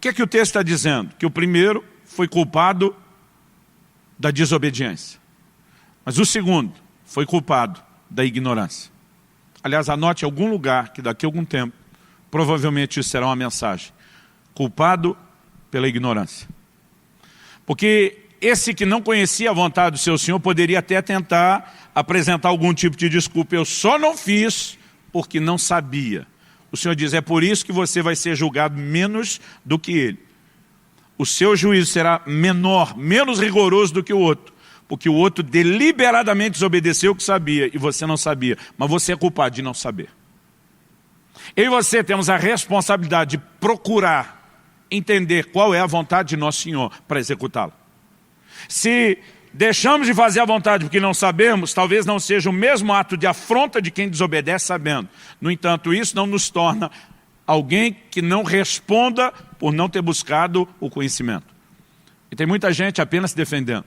O que é que o texto está dizendo? Que o primeiro foi culpado da desobediência. Mas o segundo foi culpado da ignorância. Aliás, anote em algum lugar que daqui a algum tempo, provavelmente isso será uma mensagem. Culpado pela ignorância. Porque esse que não conhecia a vontade do seu Senhor poderia até tentar apresentar algum tipo de desculpa. Eu só não fiz porque não sabia. O Senhor diz, é por isso que você vai ser julgado menos do que ele. O seu juízo será menor, menos rigoroso do que o outro. Porque o outro deliberadamente desobedeceu o que sabia e você não sabia. Mas você é culpado de não saber. Eu e você temos a responsabilidade de procurar entender qual é a vontade de nosso Senhor para executá-la. Se deixamos de fazer a vontade porque não sabemos, talvez não seja o mesmo ato de afronta de quem desobedece sabendo. No entanto, isso não nos torna alguém que não responda por não ter buscado o conhecimento. E tem muita gente apenas se defendendo.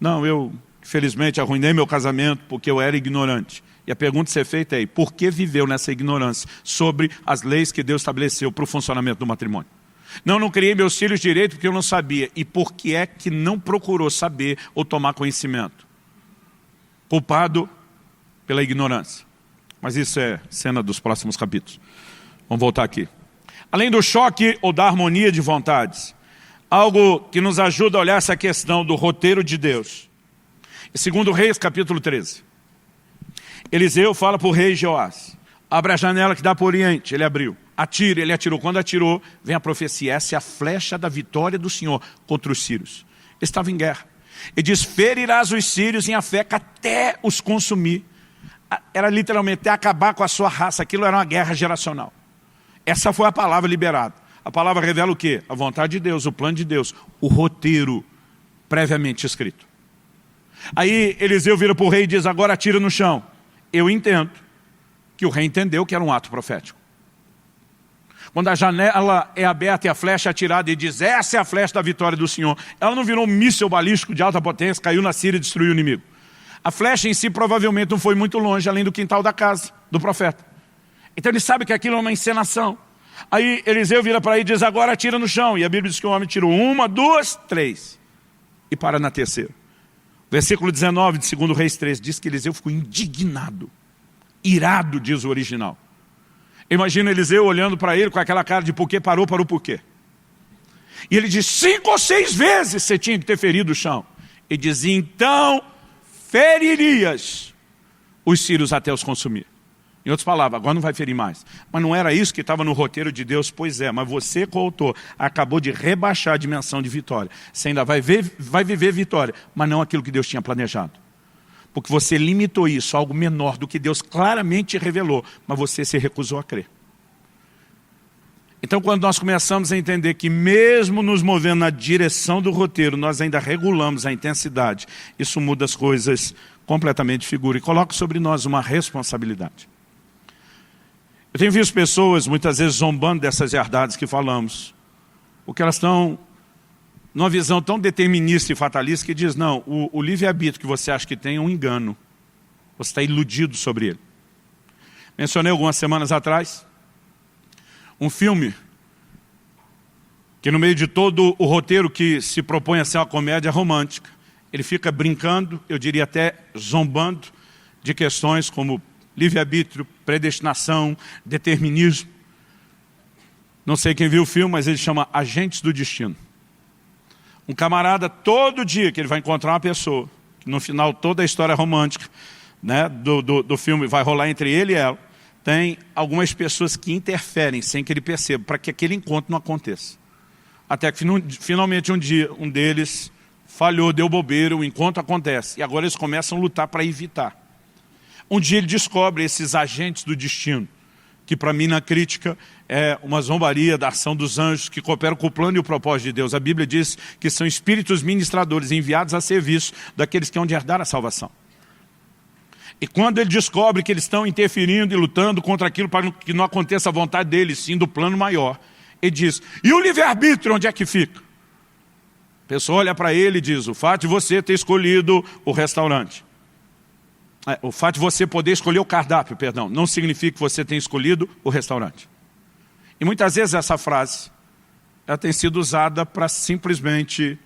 Não, eu felizmente arruinei meu casamento porque eu era ignorante. E a pergunta a ser feita é, por que viveu nessa ignorância sobre as leis que Deus estabeleceu para o funcionamento do matrimônio? Não criei meus filhos direito porque eu não sabia. E por que é que não procurou saber ou tomar conhecimento? Culpado pela ignorância. Mas isso é cena dos próximos capítulos. Vamos voltar aqui. Além do choque ou da harmonia de vontades, algo que nos ajuda a olhar essa questão do roteiro de Deus. Segundo Reis, capítulo 13. Eliseu fala para o rei Joás, abre a janela que dá para o oriente, ele abriu. Atira, ele atirou. Quando atirou, vem a profecia. Essa é a flecha da vitória do Senhor contra os sírios. Ele estava em guerra. Ele diz, ferirás os sírios em Afeca até os consumir. Era literalmente até acabar com a sua raça. Aquilo era uma guerra geracional. Essa foi a palavra liberada. A palavra revela o quê? A vontade de Deus, o plano de Deus, o roteiro previamente escrito. Aí Eliseu vira para o rei e diz, agora atira no chão. Eu entendo que o rei entendeu que era um ato profético. Quando a janela é aberta e a flecha é atirada e diz, essa é a flecha da vitória do Senhor. Ela não virou um míssil balístico de alta potência, caiu na Síria e destruiu o inimigo. A flecha em si provavelmente não foi muito longe, além do quintal da casa do profeta. Então ele sabe que aquilo é uma encenação. Aí Eliseu vira para aí e diz, agora atira no chão. E a Bíblia diz que o homem tirou 1, 2, 3. E para na terceira. Versículo 19 de 2 Reis 13 diz que Eliseu ficou indignado. Irado, diz o original. Imagina Eliseu olhando para ele com aquela cara de por que parou por quê. E ele diz, 5 ou 6 vezes você tinha que ter ferido o chão. Ele diz, então feririas os sírios até os consumir. Em outras palavras, agora não vai ferir mais. Mas não era isso que estava no roteiro de Deus? Pois é, mas você, coautor, acabou de rebaixar a dimensão de vitória. Você ainda vai viver vitória, mas não aquilo que Deus tinha planejado. Porque você limitou isso a algo menor do que Deus claramente revelou, mas você se recusou a crer. Então, quando nós começamos a entender que mesmo nos movendo na direção do roteiro, nós ainda regulamos a intensidade, isso muda as coisas completamente de figura e coloca sobre nós uma responsabilidade. Eu tenho visto pessoas, muitas vezes, zombando dessas verdades que falamos, porque elas estão numa visão tão determinista e fatalista que diz, não, o livre-arbítrio que você acha que tem é um engano. Você está iludido sobre ele. Mencionei algumas semanas atrás um filme que no meio de todo o roteiro que se propõe a ser uma comédia romântica, ele fica brincando, eu diria até zombando, de questões como livre-arbítrio, predestinação, determinismo. Não sei quem viu o filme, mas ele chama Agentes do Destino. Um camarada, todo dia que ele vai encontrar uma pessoa, que no final toda a história romântica, né, do filme vai rolar entre ele e ela, tem algumas pessoas que interferem sem que ele perceba, para que aquele encontro não aconteça. Até que finalmente um dia, um deles falhou, deu bobeira, o encontro acontece. E agora eles começam a lutar para evitar. Um dia ele descobre esses agentes do destino, que para mim na crítica é uma zombaria da ação dos anjos que cooperam com o plano e o propósito de Deus. A Bíblia diz que são espíritos ministradores enviados a serviço daqueles que hão de herdar a salvação. E quando ele descobre que eles estão interferindo e lutando contra aquilo para que não aconteça a vontade deles, sim do plano maior, ele diz, e o livre-arbítrio onde é que fica? A pessoa olha para ele e diz, o fato de você ter escolhido o restaurante, o fato de você poder escolher o cardápio, perdão, não significa que você tenha escolhido o restaurante. E muitas vezes essa frase ela tem sido usada para simplesmente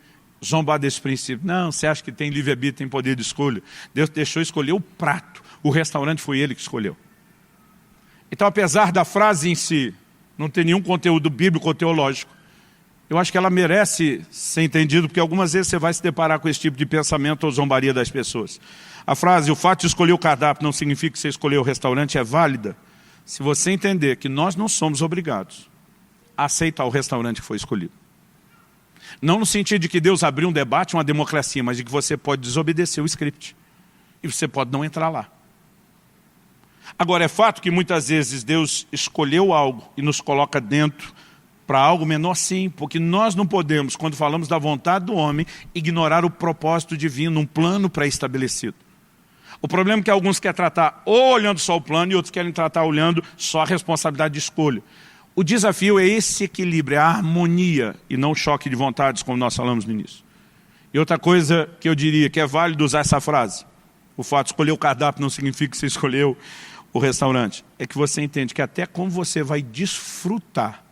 zombar desse princípio. Não, você acha que tem livre-arbítrio, tem poder de escolha? Deus deixou escolher o prato. O restaurante foi ele que escolheu. Então, apesar da frase em si não ter nenhum conteúdo bíblico ou teológico, eu acho que ela merece ser entendida, porque algumas vezes você vai se deparar com esse tipo de pensamento ou zombaria das pessoas. A frase, o fato de escolher o cardápio não significa que você escolheu o restaurante, é válida se você entender que nós não somos obrigados a aceitar o restaurante que foi escolhido. Não no sentido de que Deus abriu um debate, uma democracia, mas de que você pode desobedecer o script. E você pode não entrar lá. Agora, é fato que muitas vezes Deus escolheu algo e nos coloca dentro para algo menor, sim, porque nós não podemos, quando falamos da vontade do homem, ignorar o propósito divino, um plano pré-estabelecido. O problema é que alguns querem tratar ou olhando só o plano e outros querem tratar olhando só a responsabilidade de escolha. O desafio é esse equilíbrio, é a harmonia e não o choque de vontades, como nós falamos no início. E outra coisa que eu diria que é válido usar essa frase, o fato de escolher o cardápio não significa que você escolheu o restaurante, é que você entende que até como você vai desfrutar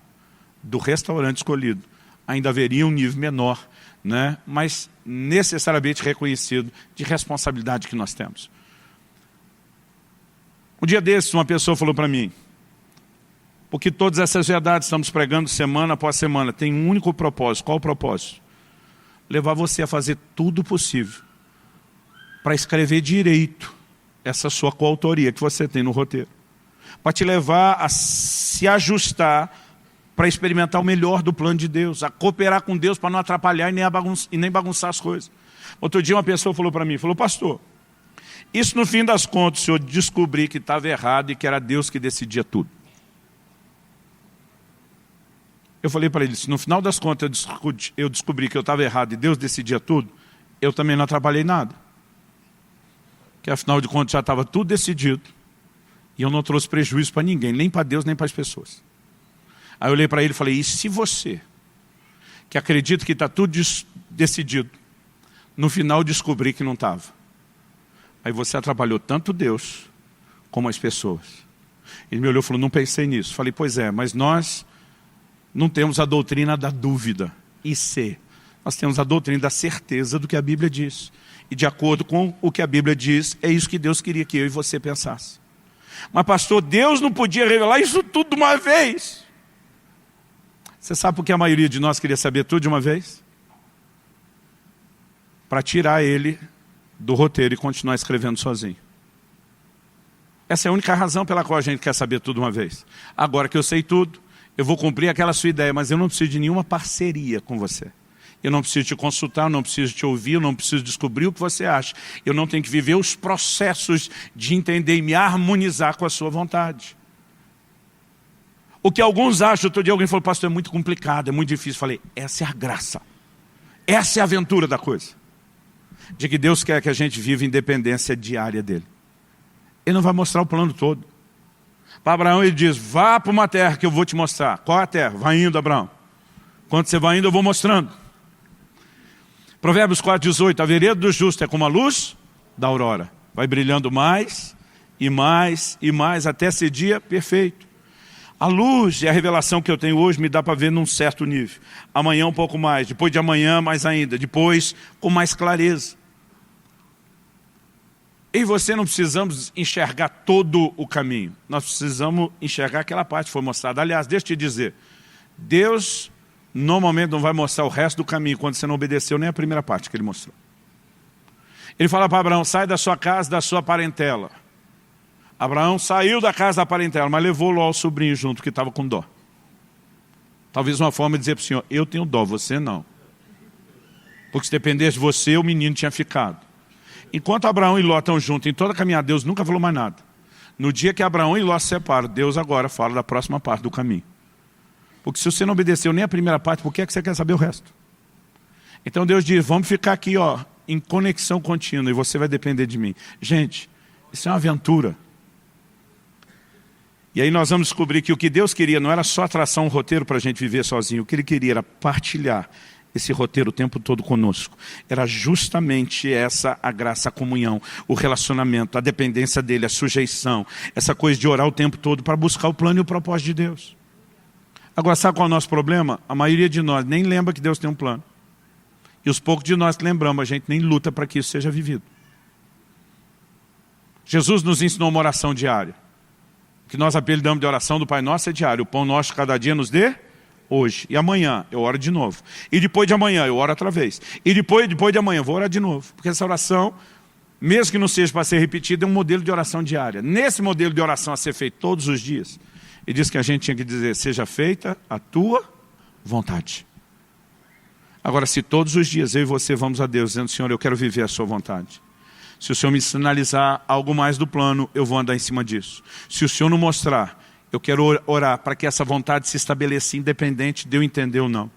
do restaurante escolhido, ainda haveria um nível menor, né? Mas necessariamente reconhecido de responsabilidade que nós temos. Um dia desses, uma pessoa falou para mim, porque todas essas verdades estamos pregando semana após semana, tem um único propósito. Qual o propósito? Levar você a fazer tudo possível para escrever direito essa sua coautoria que você tem no roteiro. Para te levar a se ajustar para experimentar o melhor do plano de Deus, a cooperar com Deus para não atrapalhar e nem bagunçar as coisas. Outro dia uma pessoa falou para mim, pastor, isso no fim das contas eu descobri que estava errado e que era Deus que decidia tudo. Eu falei para ele, se no final das contas eu descobri que eu estava errado e Deus decidia tudo, eu também não atrapalhei nada. Que afinal de contas já estava tudo decidido e eu não trouxe prejuízo para ninguém, nem para Deus, nem para as pessoas. Aí eu olhei para ele e falei, e se você, que acredita que está tudo decidido, no final descobrir que não estava? Aí você atrapalhou tanto Deus como as pessoas. Ele me olhou e falou, não pensei nisso. Falei, pois é, mas nós não temos a doutrina da dúvida. Nós temos a doutrina da certeza do que a Bíblia diz. E de acordo com o que a Bíblia diz, é isso que Deus queria que eu e você pensasse. Mas pastor, Deus não podia revelar isso tudo de uma vez. Você sabe por que a maioria de nós queria saber tudo de uma vez? Para tirar ele do roteiro e continuar escrevendo sozinho. Essa é a única razão pela qual a gente quer saber tudo de uma vez. Agora que eu sei tudo, eu vou cumprir aquela sua ideia, mas eu não preciso de nenhuma parceria com você. Eu não preciso te consultar, eu não preciso te ouvir, eu não preciso descobrir o que você acha. Eu não tenho que viver os processos de entender e me harmonizar com a sua vontade. O que alguns acham, outro dia alguém falou, pastor, é muito complicado, é muito difícil. Eu falei, essa é a graça. Essa é a aventura da coisa. De que Deus quer que a gente viva em dependência diária dele. Ele não vai mostrar o plano todo. Para Abraão ele diz, vá para uma terra que eu vou te mostrar. Qual é a terra? Vai indo, Abraão. Quando você vai indo, eu vou mostrando. Provérbios 4,18, a vereda do justo é como a luz da aurora. Vai brilhando mais e mais e mais até ser dia perfeito. A luz e a revelação que eu tenho hoje me dá para ver num certo nível. Amanhã um pouco mais, depois de amanhã mais ainda, depois com mais clareza. Eu e você não precisamos enxergar todo o caminho. Nós precisamos enxergar aquela parte que foi mostrada. Aliás, deixa eu te dizer, Deus normalmente não vai mostrar o resto do caminho quando você não obedeceu nem a primeira parte que ele mostrou. Ele fala para Abraão, sai da sua casa, da sua parentela. Abraão saiu da casa da parentela, mas levou Ló, o sobrinho, junto, que estava com dó. Talvez uma forma de dizer para o senhor, eu tenho dó, você não. Porque se dependesse de você, o menino tinha ficado. Enquanto Abraão e Ló estão juntos, em toda a caminhada, Deus nunca falou mais nada. No dia que Abraão e Ló se separam, Deus agora fala da próxima parte do caminho. Porque se você não obedeceu nem a primeira parte, por que é que você quer saber o resto? Então Deus diz, vamos ficar aqui em conexão contínua e você vai depender de mim. Gente, isso é uma aventura. E aí nós vamos descobrir que o que Deus queria não era só traçar um roteiro para a gente viver sozinho. O que Ele queria era partilhar esse roteiro o tempo todo conosco. Era justamente essa a graça, a comunhão, o relacionamento, a dependência dEle, a sujeição. Essa coisa de orar o tempo todo para buscar o plano e o propósito de Deus. Agora, sabe qual é o nosso problema? A maioria de nós nem lembra que Deus tem um plano. E os poucos de nós que lembramos, a gente nem luta para que isso seja vivido. Jesus nos ensinou uma oração diária. O que nós apelidamos de oração do Pai Nosso é diário. O pão nosso cada dia nos dê hoje. E amanhã eu oro de novo. E depois de amanhã eu oro outra vez. E depois de amanhã eu vou orar de novo. Porque essa oração, mesmo que não seja para ser repetida, é um modelo de oração diária. Nesse modelo de oração a ser feito todos os dias, ele diz que a gente tinha que dizer: seja feita a tua vontade. Agora, se todos os dias eu e você vamos a Deus dizendo: Senhor, eu quero viver a sua vontade. Se o Senhor me sinalizar algo mais do plano, eu vou andar em cima disso. Se o Senhor não mostrar, eu quero orar para que essa vontade se estabeleça independente de eu entender ou não.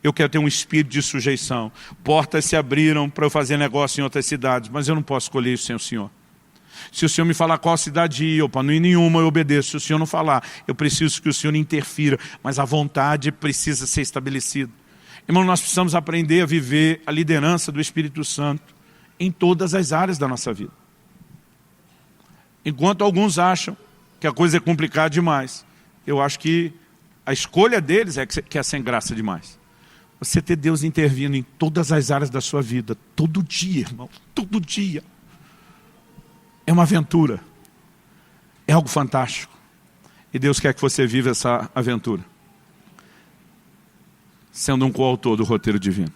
Eu quero ter um espírito de sujeição. Portas se abriram para eu fazer negócio em outras cidades, mas eu não posso escolher isso sem o Senhor. Se o Senhor me falar qual cidade ir, ou para não ir nenhuma, eu obedeço. Se o Senhor não falar, eu preciso que o Senhor interfira, mas a vontade precisa ser estabelecida. Irmão, nós precisamos aprender a viver a liderança do Espírito Santo em todas as áreas da nossa vida. Enquanto alguns acham que a coisa é complicada demais, eu acho que a escolha deles é que é sem graça demais. Você ter Deus intervindo em todas as áreas da sua vida, todo dia, irmão, todo dia, é uma aventura, é algo fantástico. E Deus quer que você viva essa aventura, sendo um coautor do roteiro divino.